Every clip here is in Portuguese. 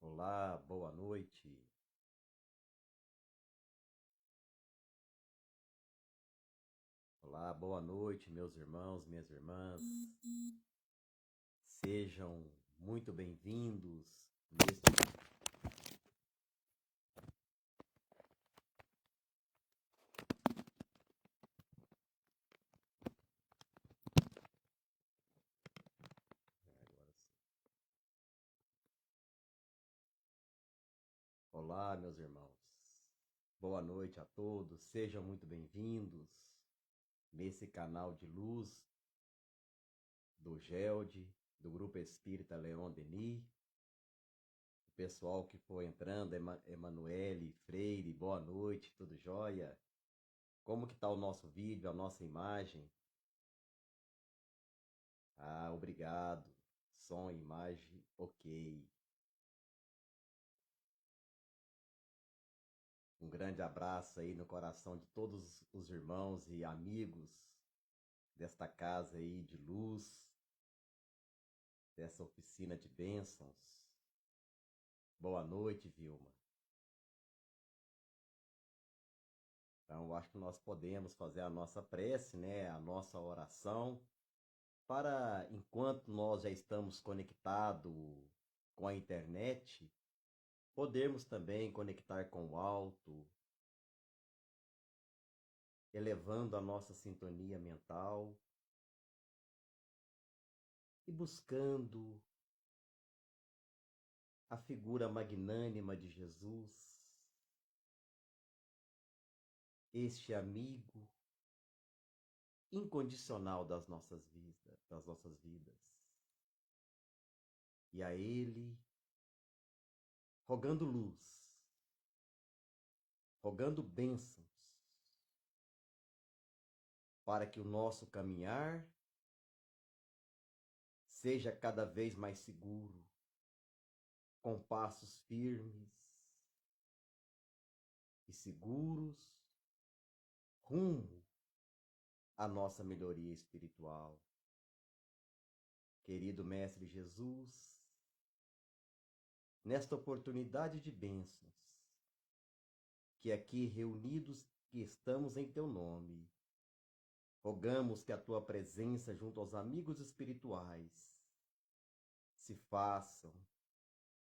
Olá, boa noite. Olá, boa noite, meus irmãos, minhas irmãs. Sejam muito bem-vindos neste. Agora sim. Olá, meus irmãos. Boa noite a todos. Sejam muito bem-vindos nesse canal de luz do GELD, do Grupo Espírita Leon Denis. O pessoal que for entrando, Emanuele, Freire, boa noite, tudo jóia? Como que tá o nosso vídeo, a nossa imagem? Ah, obrigado. Som e imagem, ok. Um grande abraço aí no coração de todos os irmãos e amigos desta casa aí de luz, dessa oficina de bênçãos. Boa noite, Vilma. Então, eu acho que nós podemos fazer a nossa prece, né, a nossa oração, para enquanto nós já estamos conectados com a internet, podermos também conectar com o alto, elevando a nossa sintonia mental e buscando a figura magnânima de Jesus, este amigo incondicional das nossas vidas. E a ele rogando luz, rogando bênçãos, para que o nosso caminhar seja cada vez mais seguro, com passos firmes e seguros, rumo à nossa melhoria espiritual. Querido Mestre Jesus, nesta oportunidade de bênçãos, que aqui reunidos que estamos em teu nome, rogamos que a tua presença junto aos amigos espirituais se façam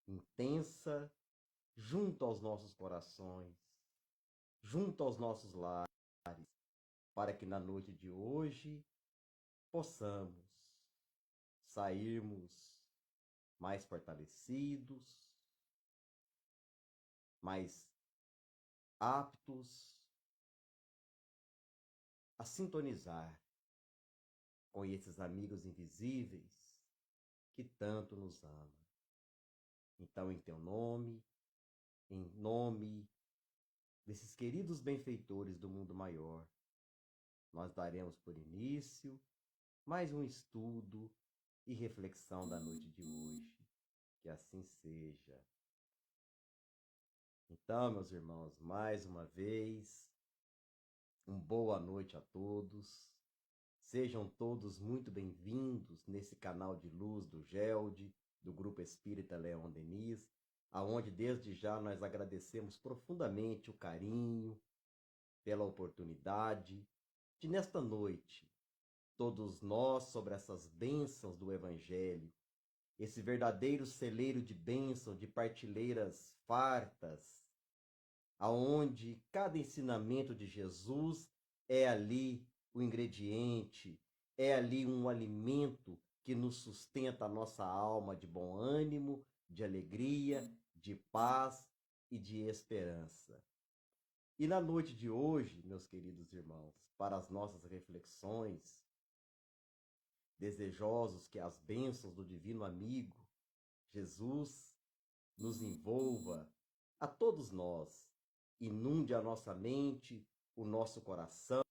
intensa junto aos nossos corações, junto aos nossos lares, para que na noite de hoje possamos sairmos mais fortalecidos, mais aptos a sintonizar com esses amigos invisíveis que tanto nos amam. Então, em teu nome, em nome desses queridos benfeitores do mundo maior, nós daremos por início mais um estudo e reflexão da noite de hoje. Que assim seja. Então, meus irmãos, mais uma vez, boa noite a todos. Sejam todos muito bem-vindos nesse canal de luz do GELD, do Grupo Espírita Leon Denis, aonde desde já nós agradecemos profundamente o carinho, pela oportunidade de nesta noite, todos nós sobre essas bênçãos do Evangelho, esse verdadeiro celeiro de bênçãos, de partilheiras fartas, aonde cada ensinamento de Jesus é ali o ingrediente, é ali um alimento que nos sustenta a nossa alma de bom ânimo, de alegria, de paz e de esperança. E na noite de hoje, meus queridos irmãos, para as nossas reflexões, desejosos que as bênçãos do Divino Amigo, Jesus, nos envolva a todos nós, inunde a nossa mente, o nosso coração,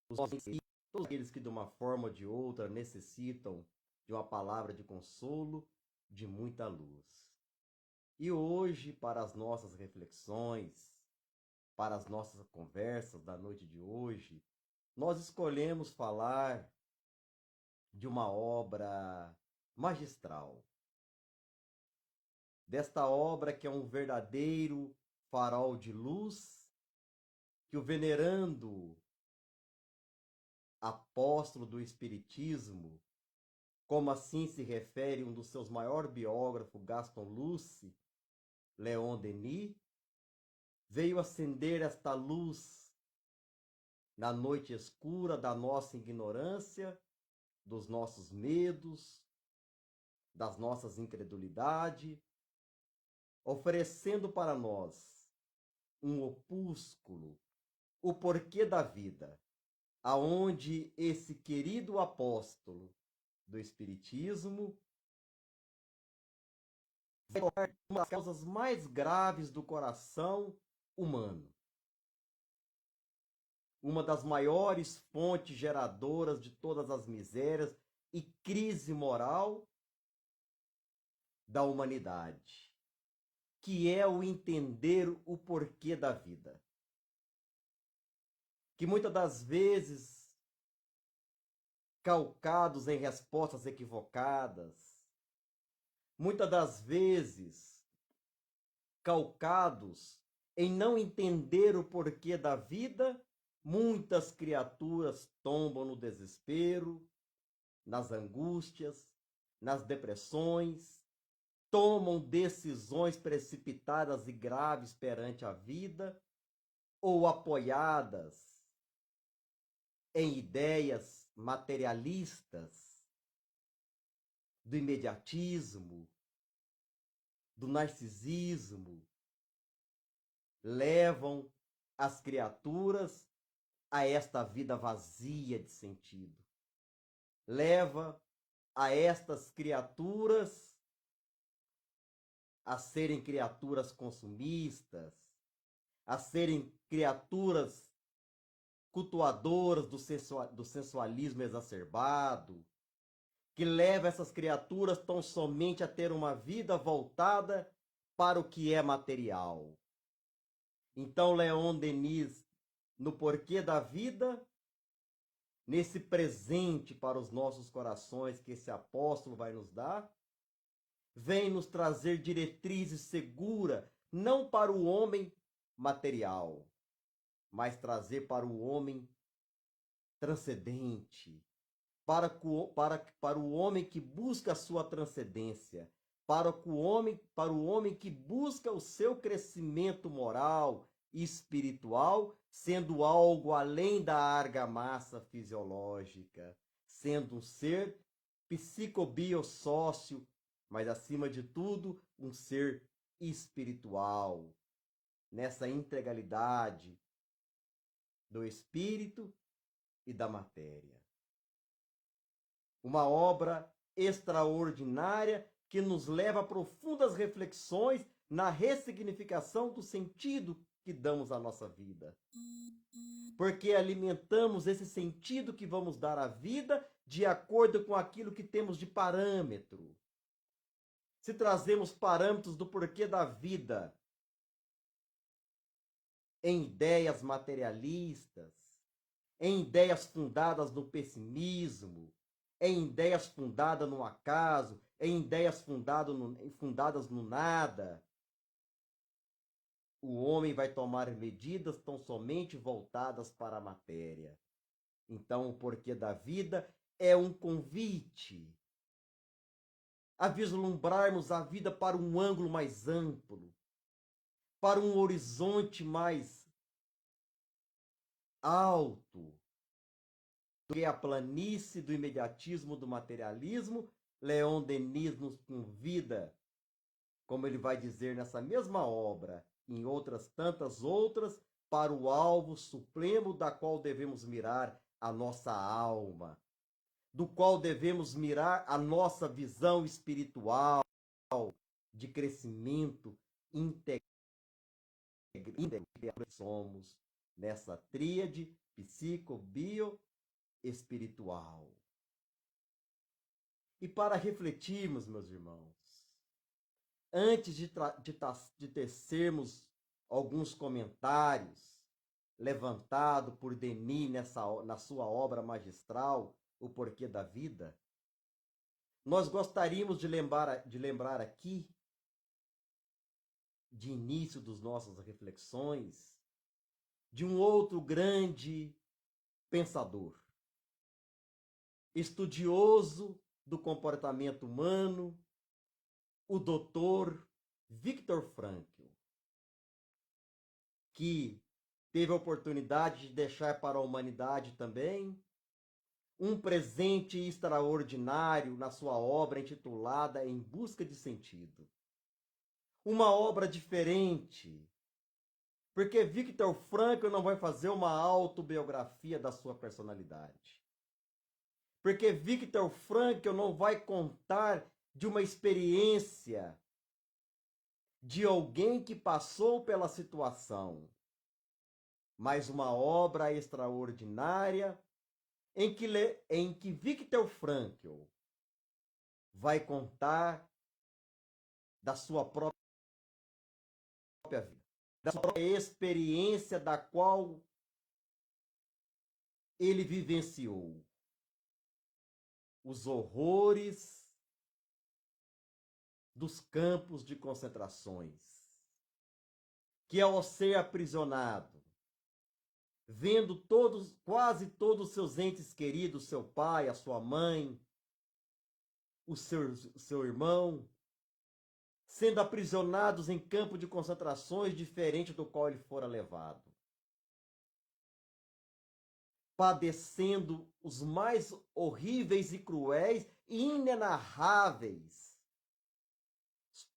todos aqueles que de uma forma ou de outra necessitam de uma palavra de consolo, de muita luz. E hoje, para as nossas reflexões, para as nossas conversas da noite de hoje, nós escolhemos falar de uma obra magistral. Desta obra que é um verdadeiro farol de luz, que o venerando apóstolo do Espiritismo, como assim se refere um dos seus maiores biógrafos, Gaston Luce, Leon Denis, veio acender esta luz na noite escura da nossa ignorância, dos nossos medos, das nossas incredulidades, oferecendo para nós um opúsculo, o porquê da vida, aonde esse querido apóstolo do Espiritismo vai tocar uma das causas mais graves do coração humano. Uma das maiores fontes geradoras de todas as misérias e crise moral da humanidade, que é o entender o porquê da vida. Que muitas das vezes, calcados em respostas equivocadas, muitas das vezes, calcados em não entender o porquê da vida, muitas criaturas tombam no desespero, nas angústias, nas depressões, tomam decisões precipitadas e graves perante a vida, ou apoiadas em ideias materialistas, do imediatismo, do narcisismo, levam as criaturas a esta vida vazia de sentido. Leva a estas criaturas a serem criaturas consumistas, a serem criaturas cultuadoras do sensualismo exacerbado, que leva essas criaturas tão somente a ter uma vida voltada para o que é material. Então, Leon Denis, no Porquê da Vida, nesse presente para os nossos corações que esse apóstolo vai nos dar, vem nos trazer diretrizes seguras, não para o homem material, mas trazer para o homem transcendente, para o homem que busca a sua transcendência, para o homem que busca o seu crescimento moral e espiritual, sendo algo além da argamassa fisiológica, sendo um ser psicobiosócio, mas acima de tudo, um ser espiritual, nessa integralidade do espírito e da matéria. Uma obra extraordinária que nos leva a profundas reflexões na ressignificação do sentido que damos à nossa vida. Porque alimentamos esse sentido que vamos dar à vida de acordo com aquilo que temos de parâmetro. Se trazemos parâmetros do porquê da vida em ideias materialistas, em ideias fundadas no pessimismo, em ideias fundadas no acaso, em ideias fundadas no nada, o homem vai tomar medidas tão somente voltadas para a matéria. Então, o porquê da vida é um convite a vislumbrarmos a vida para um ângulo mais amplo, para um horizonte mais alto do que a planície do imediatismo, do materialismo. Leon Denis nos convida, como ele vai dizer nessa mesma obra, em outras tantas outras, para o alvo supremo da qual devemos mirar a nossa alma, do qual devemos mirar a nossa visão espiritual de crescimento integral que somos nessa tríade psico-bio-espiritual. E para refletirmos, meus irmãos, antes de tecermos alguns comentários levantados por Denis na sua obra magistral, O Porquê da Vida, nós gostaríamos de lembrar aqui, de início das nossas reflexões, de um outro grande pensador, estudioso do comportamento humano, o Dr. Viktor Frankl, que teve a oportunidade de deixar para a humanidade também um presente extraordinário na sua obra intitulada Em Busca de Sentido. Uma obra diferente, porque Viktor Frankl não vai fazer uma autobiografia da sua personalidade. Porque Viktor Frankl não vai contar de uma experiência de alguém que passou pela situação, mas uma obra extraordinária em que Viktor Frankl vai contar da sua própria vida, da sua própria experiência da qual ele vivenciou os horrores dos campos de concentrações, que ao ser aprisionado, vendo quase todos os seus entes queridos, seu pai, a sua mãe, o seu irmão, sendo aprisionados em campo de concentrações diferente do qual ele fora levado, padecendo os mais horríveis e cruéis e inenarráveis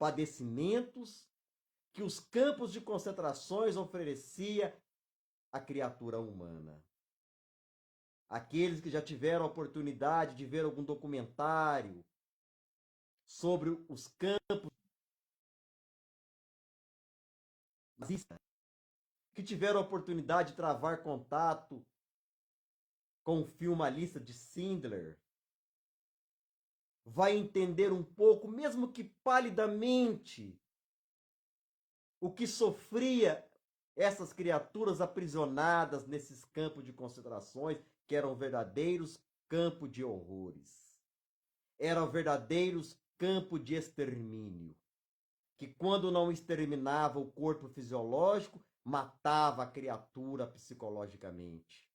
padecimentos que os campos de concentrações oferecia à criatura humana. Aqueles que já tiveram a oportunidade de ver algum documentário sobre os campos, que tiveram a oportunidade de travar contato com o filme A Lista de Schindler, vai entender um pouco, mesmo que palidamente, o que sofria essas criaturas aprisionadas nesses campos de concentrações, que eram verdadeiros campos de horrores. Eram verdadeiros campos de extermínio, que quando não exterminava o corpo fisiológico, matava a criatura psicologicamente.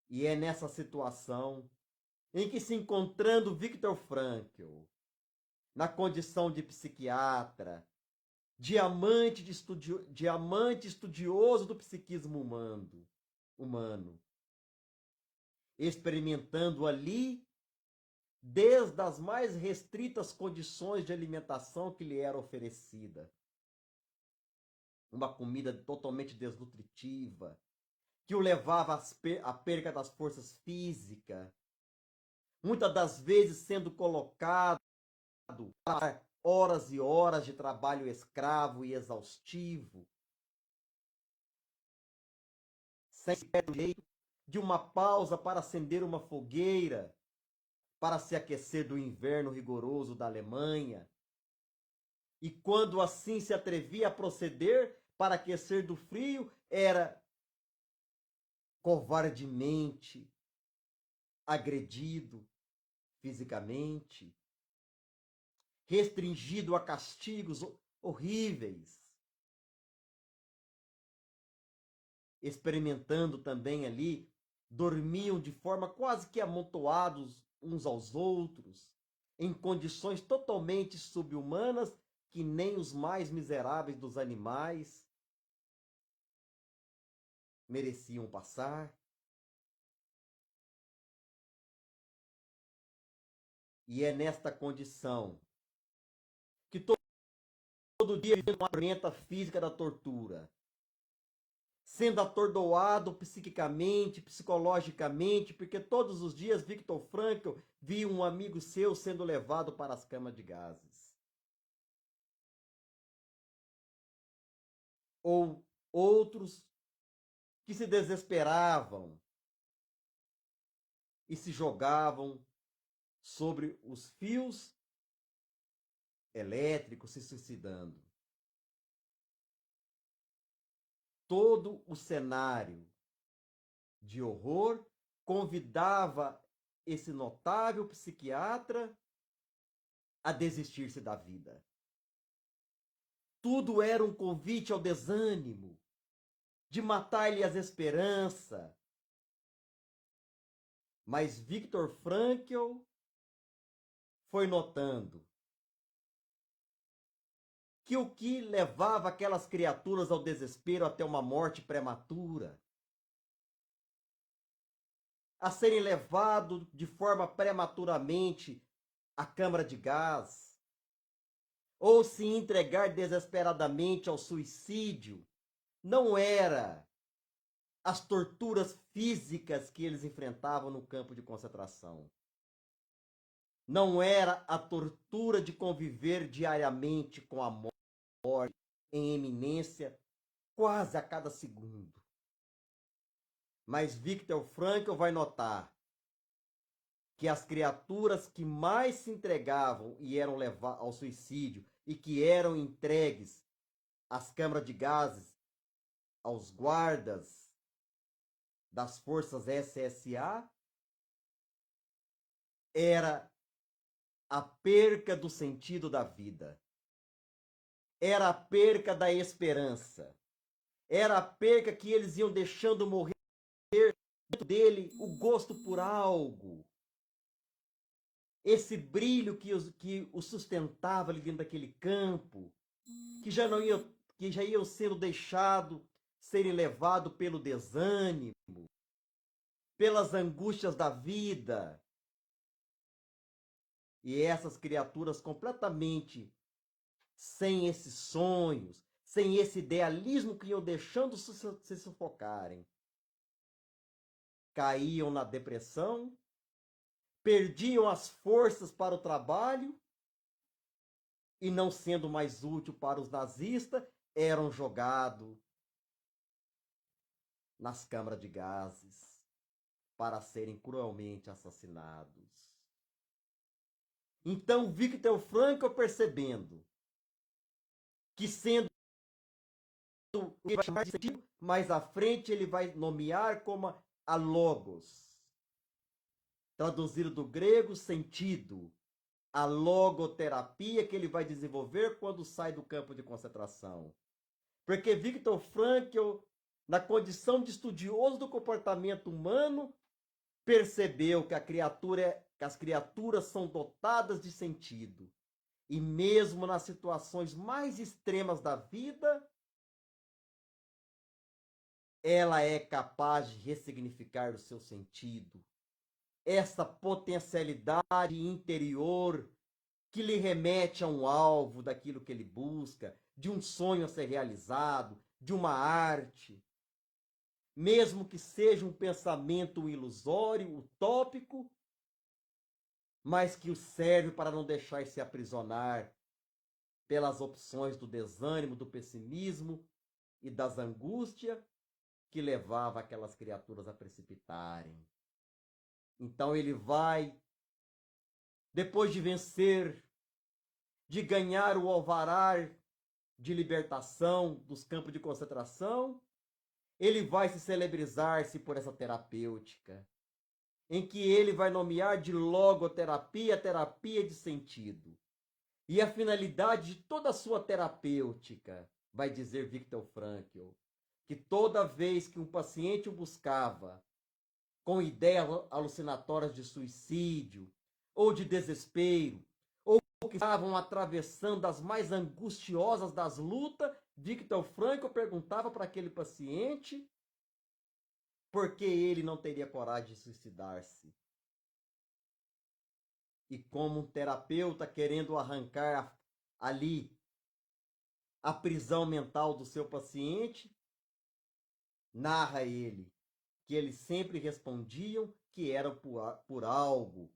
E é nessa situação em que, se encontrando Viktor Frankl, na condição de psiquiatra, diamante estudioso do psiquismo humano, experimentando ali desde as mais restritas condições de alimentação que lhe era oferecida. Uma comida totalmente desnutritiva, que o levava à perda das forças físicas, muitas das vezes sendo colocado para horas e horas de trabalho escravo e exaustivo, sem o jeito de uma pausa para acender uma fogueira, para se aquecer do inverno rigoroso da Alemanha. E quando assim se atrevia a proceder para aquecer do frio, era covardemente agredido fisicamente, restringido a castigos horríveis, experimentando também ali, dormiam de forma quase que amontoados uns aos outros, em condições totalmente subhumanas que nem os mais miseráveis dos animais mereciam passar. E é nesta condição que todo dia vive uma tormenta física da tortura, sendo atordoado psiquicamente, psicologicamente, porque todos os dias Viktor Frankl via um amigo seu sendo levado para as camas de gases. Ou outros que se desesperavam e se jogavam sobre os fios elétricos, se suicidando. Todo o cenário de horror convidava esse notável psiquiatra a desistir-se da vida. Tudo era um convite ao desânimo, de matar-lhe as esperanças. Mas Viktor Frankl foi notando que o que levava aquelas criaturas ao desespero até uma morte prematura, a serem levados de forma prematuramente à câmara de gás, ou se entregar desesperadamente ao suicídio, não era as torturas físicas que eles enfrentavam no campo de concentração. Não era a tortura de conviver diariamente com a morte em eminência quase a cada segundo. Mas Viktor Frankl vai notar que as criaturas que mais se entregavam e eram levadas ao suicídio e que eram entregues às câmaras de gases, aos guardas das forças SSA, era a perca do sentido da vida, era a perca da esperança, era a perca que eles iam deixando morrer dentro dele o gosto por algo, esse brilho que o sustentava ali dentro daquele campo, que já iam sendo deixados serem levados pelo desânimo, pelas angústias da vida. E essas criaturas completamente sem esses sonhos, sem esse idealismo que iam deixando se sufocarem, caíam na depressão, perdiam as forças para o trabalho e, não sendo mais útil para os nazistas, eram jogados nas câmaras de gases para serem cruelmente assassinados. Então, Viktor Frankl, percebendo que, sendo ele vai chamar de sentido, mais à frente ele vai nomear como a logos, traduzido do grego sentido, a logoterapia que ele vai desenvolver quando sai do campo de concentração. Porque Viktor Frankl, na condição de estudioso do comportamento humano, percebeu que as criaturas são dotadas de sentido. E mesmo nas situações mais extremas da vida, ela é capaz de ressignificar o seu sentido. Essa potencialidade interior que lhe remete a um alvo daquilo que ele busca, de um sonho a ser realizado, de uma arte. Mesmo que seja um pensamento ilusório, utópico, mas que o serve para não deixar se aprisionar pelas opções do desânimo, do pessimismo e das angústias que levava aquelas criaturas a precipitarem. Então ele vai, depois de vencer, de ganhar o alvará de libertação dos campos de concentração, ele vai se celebrizar-se por essa terapêutica, em que ele vai nomear de logoterapia, terapia de sentido. E a finalidade de toda a sua terapêutica, vai dizer Viktor Frankl, que toda vez que um paciente o buscava com ideias alucinatórias de suicídio ou de desespero, ou que estavam atravessando as mais angustiosas das lutas, Viktor Frankl perguntava para aquele paciente por que ele não teria coragem de suicidar-se. E como um terapeuta querendo arrancar ali a prisão mental do seu paciente, narra ele que eles sempre respondiam que era por algo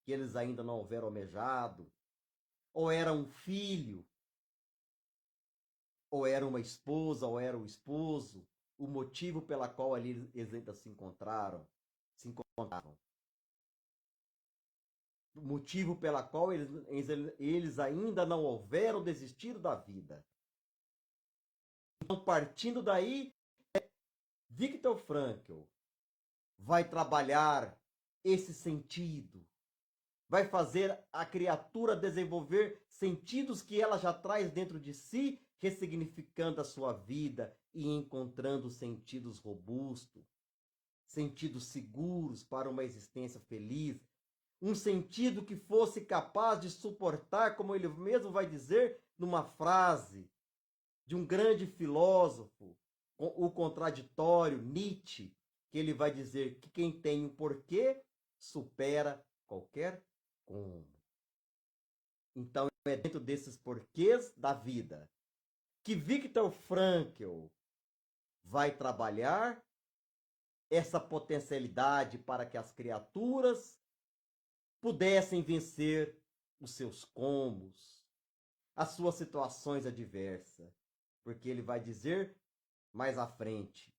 que eles ainda não houveram almejado, ou era um filho, ou era uma esposa, ou era o esposo, o motivo motivo pela qual eles ainda se encontravam. O motivo pela qual eles ainda não houveram desistido da vida. Então, partindo daí, Viktor Frankl vai trabalhar esse sentido, vai fazer a criatura desenvolver sentidos que ela já traz dentro de si, ressignificando a sua vida e encontrando sentidos robustos, sentidos seguros para uma existência feliz, um sentido que fosse capaz de suportar, como ele mesmo vai dizer numa frase de um grande filósofo, o contraditório, Nietzsche, que ele vai dizer que quem tem um porquê supera qualquer como. Então é dentro desses porquês da vida que Viktor Frankl vai trabalhar essa potencialidade para que as criaturas pudessem vencer os seus combos, as suas situações adversas. Porque ele vai dizer mais à frente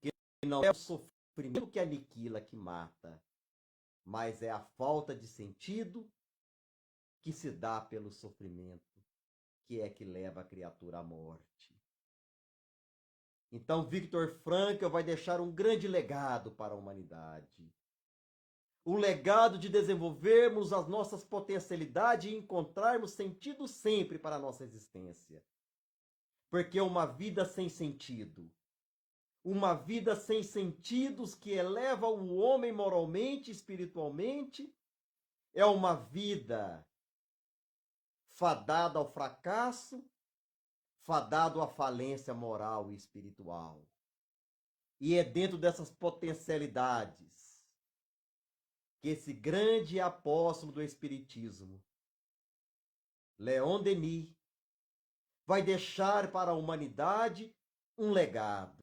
que não é o sofrimento que aniquila, que mata, mas é a falta de sentido que se dá pelo sofrimento, que é que leva a criatura à morte. Então, Viktor Frankl vai deixar um grande legado para a humanidade. O legado de desenvolvermos as nossas potencialidades e encontrarmos sentido sempre para a nossa existência. Porque uma vida sem sentido, uma vida sem sentidos que eleva o homem moralmente, espiritualmente, é uma vida fadada ao fracasso, fadado à falência moral e espiritual. E é dentro dessas potencialidades que esse grande apóstolo do Espiritismo, Leon Denis, vai deixar para a humanidade um legado.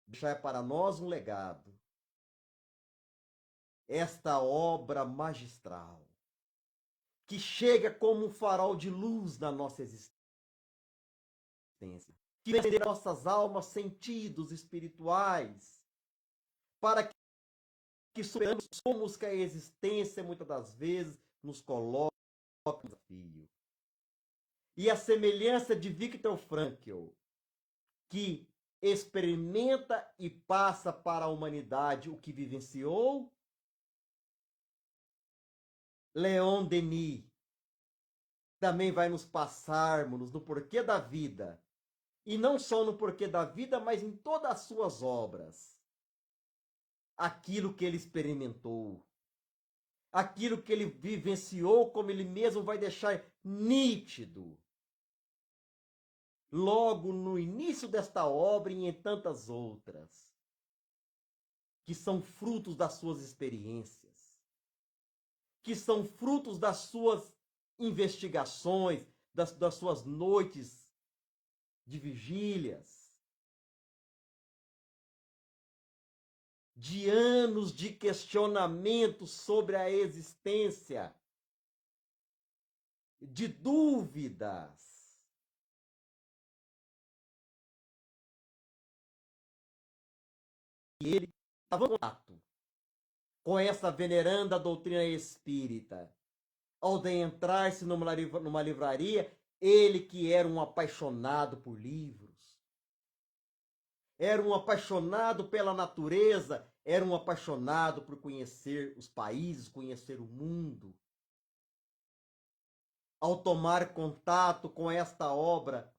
Deixar para nós um legado. Esta obra magistral, que chega como um farol de luz na nossa existência, que vem ter nossas almas sentidos espirituais, para que superamos como que a existência muitas das vezes nos coloca um desafio. E a semelhança de Viktor Frankl, que experimenta e passa para a humanidade o que vivenciou, Leon Denis também vai nos passarmos no porquê da vida, e não só no porquê da vida, mas em todas as suas obras, aquilo que ele experimentou, aquilo que ele vivenciou, como ele mesmo vai deixar nítido, logo no início desta obra e em tantas outras, que são frutos das suas experiências, que são frutos das suas investigações, das suas noites de vigílias, de anos de questionamento sobre a existência, de dúvidas. E ele estava em contato com essa veneranda doutrina espírita. Ao adentrar-se numa livraria, ele que era um apaixonado por livros, era um apaixonado pela natureza, era um apaixonado por conhecer os países, conhecer o mundo. Ao tomar contato com esta obra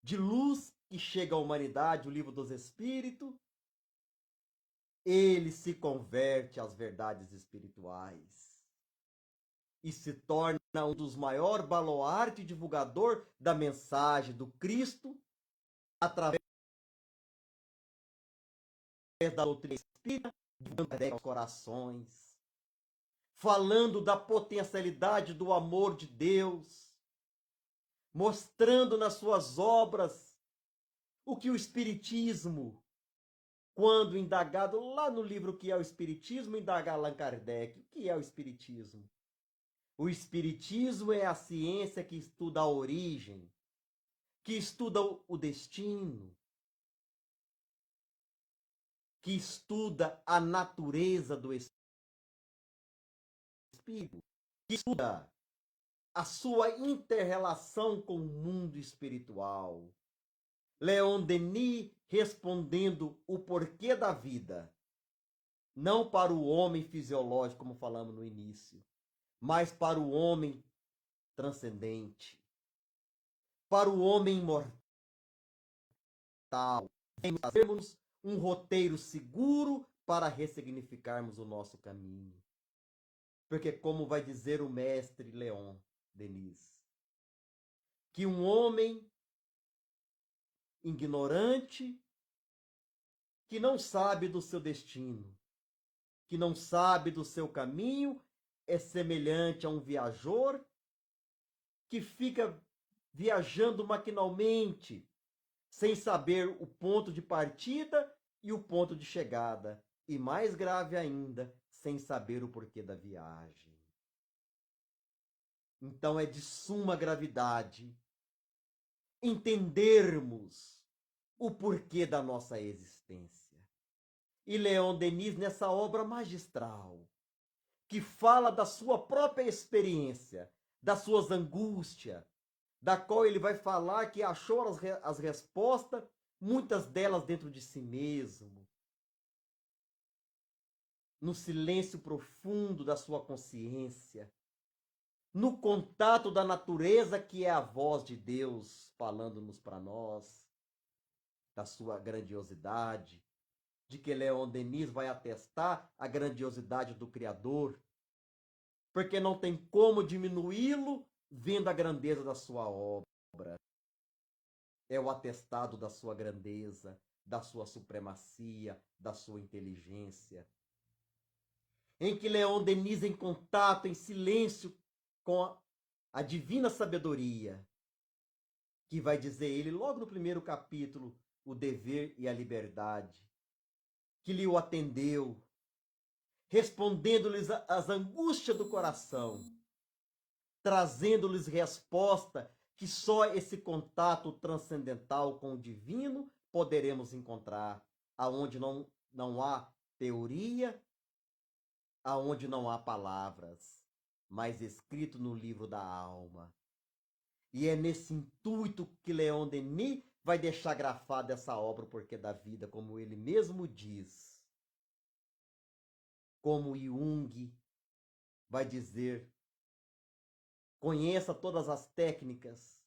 de luz que chega à humanidade, o Livro dos Espíritos, ele se converte às verdades espirituais e se torna um dos maiores baluartes e divulgador da mensagem do Cristo através da doutrina espírita, divulgando aos corações, falando da potencialidade do amor de Deus, mostrando nas suas obras o que o Espiritismo, quando indagado lá no livro Que é o Espiritismo, indaga Allan Kardec, o que é o Espiritismo? O Espiritismo é a ciência que estuda a origem, que estuda o destino, que estuda a natureza do espírito, que estuda a sua inter-relação com o mundo espiritual. Leon Denis respondendo o porquê da vida, não para o homem fisiológico, como falamos no início, mas para o homem transcendente, para o homem imortal. Fazermos um roteiro seguro para ressignificarmos o nosso caminho. Porque, como vai dizer o mestre Leon Denis, que um homem ignorante, que não sabe do seu destino, que não sabe do seu caminho, é semelhante a um viajor que fica viajando maquinalmente, sem saber o ponto de partida e o ponto de chegada, e mais grave ainda, sem saber o porquê da viagem. Então é de suma gravidade entendermos o porquê da nossa existência. E Leon Denis, nessa obra magistral, que fala da sua própria experiência, das suas angústias, da qual ele vai falar que achou as respostas, muitas delas dentro de si mesmo, no silêncio profundo da sua consciência, no contato da natureza, que é a voz de Deus falando-nos para nós, da sua grandiosidade, de que Leon Denis vai atestar a grandiosidade do Criador, porque não tem como diminuí-lo vendo a grandeza da sua obra. É o atestado da sua grandeza, da sua supremacia, da sua inteligência. Em que Leon Denis, em contato, em silêncio com a divina sabedoria, que vai dizer ele logo no primeiro capítulo, o dever e a liberdade, que lhe o atendeu, respondendo-lhes as angústias do coração, trazendo-lhes resposta que só esse contato transcendental com o divino poderemos encontrar, aonde não há teoria, aonde não há palavras, mas escrito no livro da alma. E é nesse intuito que Leon Denis vai deixar grafada essa obra, o porquê da vida, como ele mesmo diz. Como Jung vai dizer, conheça todas as técnicas,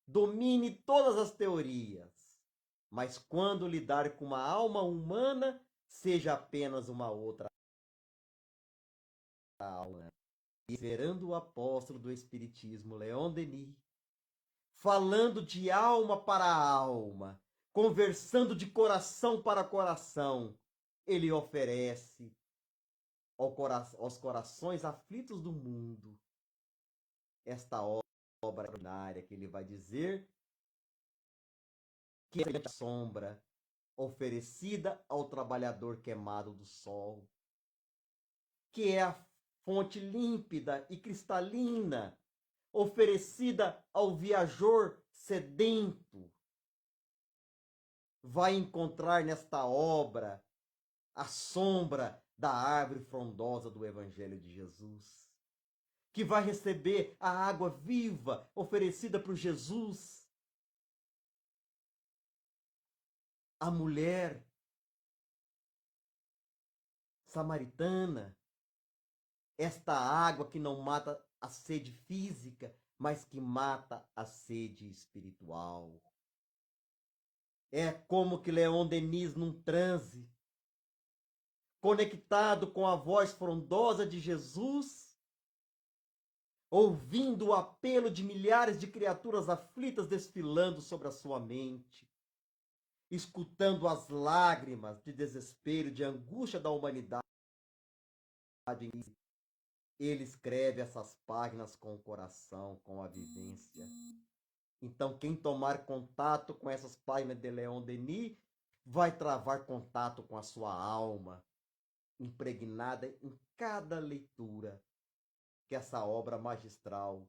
domine todas as teorias, mas quando lidar com uma alma humana, seja apenas uma outra alma. Esperando o apóstolo do Espiritismo, Leon Denis, falando de alma para alma, conversando de coração para coração, ele oferece aos corações aflitos do mundo esta obra extraordinária, que ele vai dizer que é a sombra oferecida ao trabalhador queimado do sol, que é a fonte límpida e cristalina oferecida ao viajor sedento. Vai encontrar nesta obra a sombra da árvore frondosa do Evangelho de Jesus, que vai receber a água viva oferecida por Jesus. A mulher samaritana, esta água que não mata a sede física, mas que mata a sede espiritual. É como que Leon Denis, num transe, conectado com a voz frondosa de Jesus, ouvindo o apelo de milhares de criaturas aflitas desfilando sobre a sua mente, escutando as lágrimas de desespero, de angústia da humanidade, ele escreve essas páginas com o coração, com a vivência. Então, quem tomar contato com essas páginas de Leon Denis vai travar contato com a sua alma, impregnada em cada leitura que essa obra magistral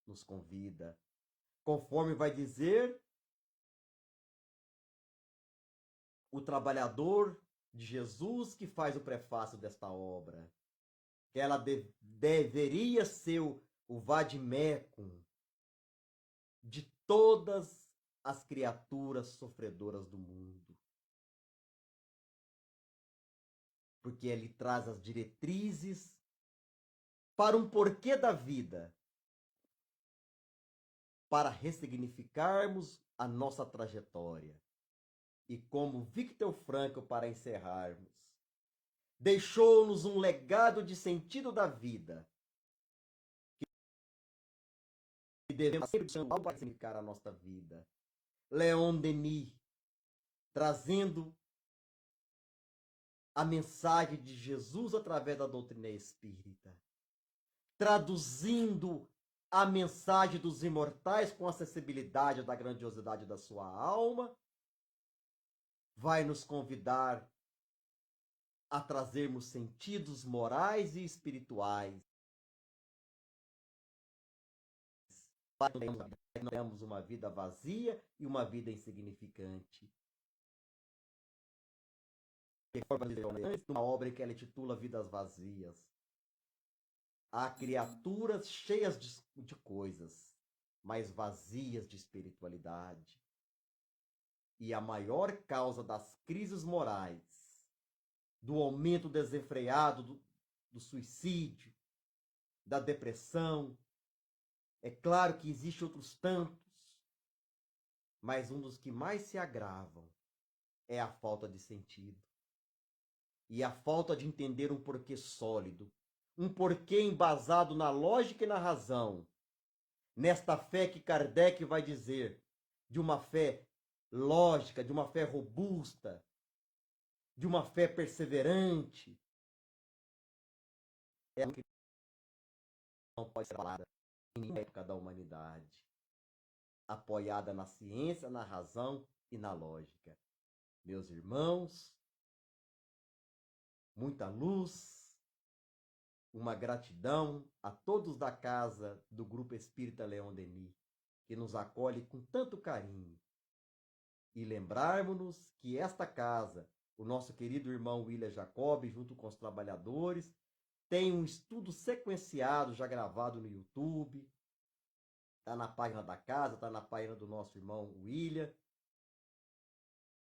nos convida. conforme vai dizer o trabalhador de Jesus que faz o prefácio desta obra, que ela deveria ser o vademecum de todas as criaturas sofredoras do mundo. Porque ele traz as diretrizes para um porquê da vida, para ressignificarmos a nossa trajetória. E como Viktor Frankl, para encerrarmos, deixou-nos um legado de sentido da vida, que devemos sempre para significar a nossa vida. Leon Denis, trazendo a mensagem de Jesus através da doutrina espírita, traduzindo a mensagem dos imortais com a acessibilidade da grandiosidade da sua alma, vai nos convidar a trazermos sentidos morais e espirituais. Para que não tenhamos uma vida vazia e uma vida insignificante. Uma obra que ela titula Vidas Vazias. Há criaturas cheias de coisas, mas vazias de espiritualidade. E a maior causa das crises morais, do aumento desenfreado do suicídio, da depressão, é claro que existem outros tantos, mas um dos que mais se agravam é a falta de sentido. E a falta de entender um porquê sólido, um porquê embasado na lógica e na razão. Nesta fé que Kardec vai dizer, de uma fé lógica, de uma fé robusta, de uma fé perseverante, é o que não pode ser falada em época da humanidade, apoiada na ciência, na razão e na lógica. Meus irmãos, muita luz, uma gratidão a todos da casa do Grupo Espírita Leon Denis, que nos acolhe com tanto carinho. E lembrarmos-nos que esta casa, o nosso querido irmão William Jacob, junto com os trabalhadores, tem um estudo sequenciado, já gravado no YouTube. Está na página da casa, está na página do nosso irmão William,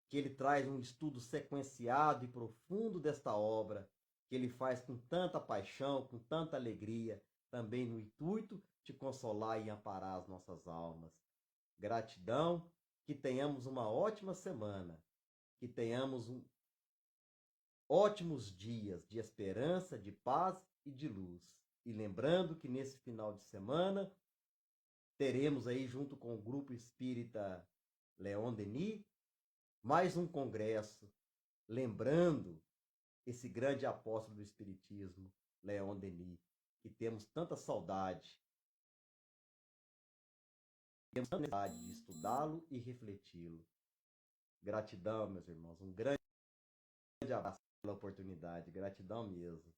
que ele traz um estudo sequenciado e profundo desta obra, que ele faz com tanta paixão, com tanta alegria, também no intuito de consolar e amparar as nossas almas. Gratidão, que tenhamos uma ótima semana, que tenhamos ótimos dias de esperança, de paz e de luz. E lembrando que nesse final de semana teremos aí, junto com o Grupo Espírita Leon Denis, mais um congresso, lembrando esse grande apóstolo do Espiritismo, Leon Denis, que temos tanta saudade. Temos tanta necessidade de estudá-lo e refleti-lo. Gratidão, meus irmãos. Um grande abraço pela oportunidade. Gratidão mesmo.